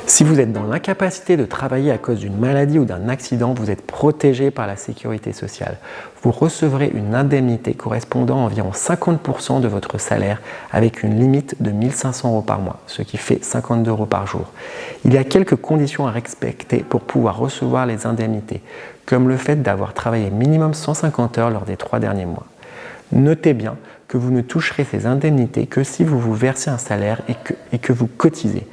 Si vous êtes dans l'incapacité de travailler à cause d'une maladie ou d'un accident, vous êtes protégé par la sécurité sociale. Vous recevrez une indemnité correspondant à environ 50% de votre salaire avec une limite de 1 500 € par mois, ce qui fait 52 € par jour. Il y a quelques conditions à respecter pour pouvoir recevoir les indemnités, comme le fait d'avoir travaillé minimum 150 heures lors des 3 derniers mois. Notez bien que vous ne toucherez ces indemnités que si vous vous versez un salaire et que vous cotisez.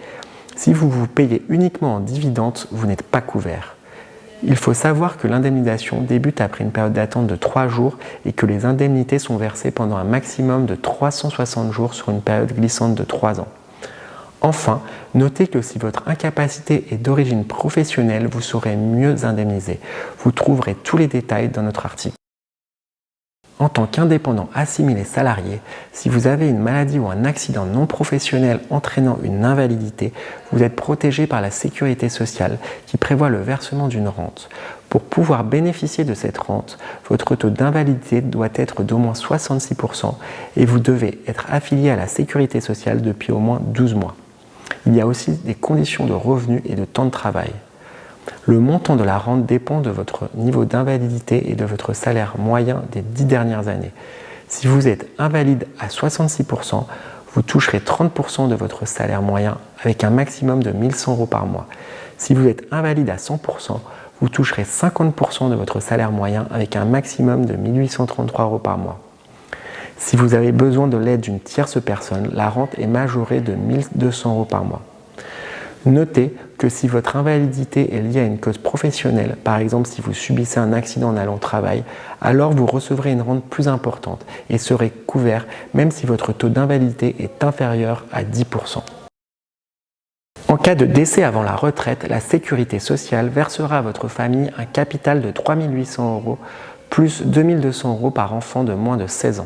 Si vous vous payez uniquement en dividendes, vous n'êtes pas couvert. Il faut savoir que l'indemnisation débute après une période d'attente de 3 jours et que les indemnités sont versées pendant un maximum de 360 jours sur une période glissante de 3 ans. Enfin, notez que si votre incapacité est d'origine professionnelle, vous serez mieux indemnisé. Vous trouverez tous les détails dans notre article. En tant qu'indépendant assimilé salarié, si vous avez une maladie ou un accident non professionnel entraînant une invalidité, vous êtes protégé par la sécurité sociale qui prévoit le versement d'une rente. Pour pouvoir bénéficier de cette rente, votre taux d'invalidité doit être d'au moins 66% et vous devez être affilié à la sécurité sociale depuis au moins 12 mois. Il y a aussi des conditions de revenus et de temps de travail. Le montant de la rente dépend de votre niveau d'invalidité et de votre salaire moyen des 10 dernières années. Si vous êtes invalide à 66%, vous toucherez 30% de votre salaire moyen avec un maximum de 1 100 € par mois. Si vous êtes invalide à 100%, vous toucherez 50% de votre salaire moyen avec un maximum de 1 833 € par mois. Si vous avez besoin de l'aide d'une tierce personne, la rente est majorée de 1 200 € par mois. Notez que si votre invalidité est liée à une cause professionnelle, par exemple si vous subissez un accident en allant au travail, alors vous recevrez une rente plus importante et serez couvert même si votre taux d'invalidité est inférieur à 10%. En cas de décès avant la retraite, la sécurité sociale versera à votre famille un capital de 3 800 € plus 2 200 € par enfant de moins de 16 ans.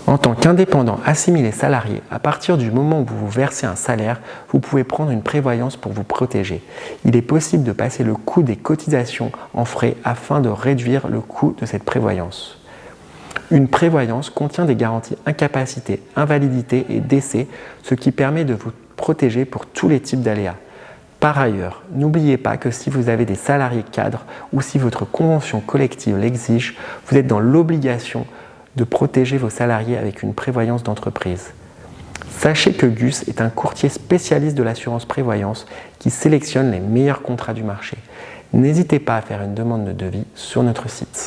En tant qu'indépendant assimilé salarié, à partir du moment où vous vous versez un salaire, vous pouvez prendre une prévoyance pour vous protéger. Il est possible de passer le coût des cotisations en frais afin de réduire le coût de cette prévoyance. Une prévoyance contient des garanties incapacité, invalidité et décès, ce qui permet de vous protéger pour tous les types d'aléas. Par ailleurs, n'oubliez pas que si vous avez des salariés cadres ou si votre convention collective l'exige, vous êtes dans l'obligation de protéger vos salariés avec une prévoyance d'entreprise. Sachez que Gus est un courtier spécialiste de l'assurance prévoyance qui sélectionne les meilleurs contrats du marché. N'hésitez pas à faire une demande de devis sur notre site.